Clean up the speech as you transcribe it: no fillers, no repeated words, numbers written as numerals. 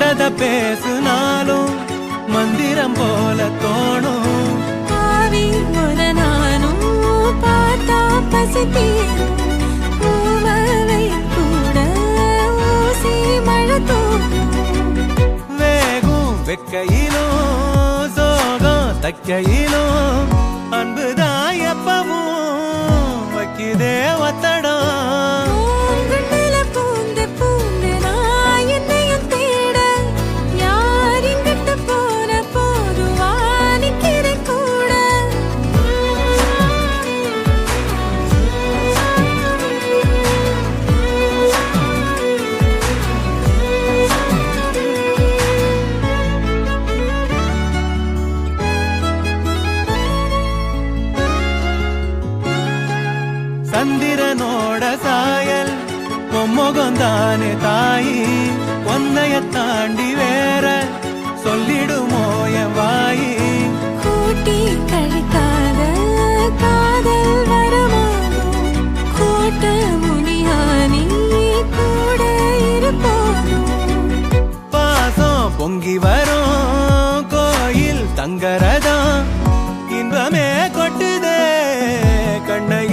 கண்டத பேசுனாலும் மந்திரம் போல தோணும். ஆவி ஒரு நானும் பார்த்தா பசித்தீரும். பூமலை கூட ஊசி மழை தோணும். வேகும் வெக்கையிலும் சோகம் தக்கையிலும் அன்புதான் எப்பவும் வைக்குதே ஒத்தடம். பூங்குழல பூந்து பூந்து நான் என்னையும் தேட யார் இங்கிட்டு போன போதுவா நிக்கிறேன் கூட. சந்திரனோட சாயல் பொம்முகந்தானே தாயி, ஒன்னைய தாண்டி வேற சொல்லிடுமோ என் வாயி. கூட்டி கழிக்காத காதல் வரமானோ கோட்ட முனியானி கூட இருப்போனோ. பாசம் பொங்கி வரும் கோயில் தங்கரதம் இன்பமே கொட்டுதே கண்ணை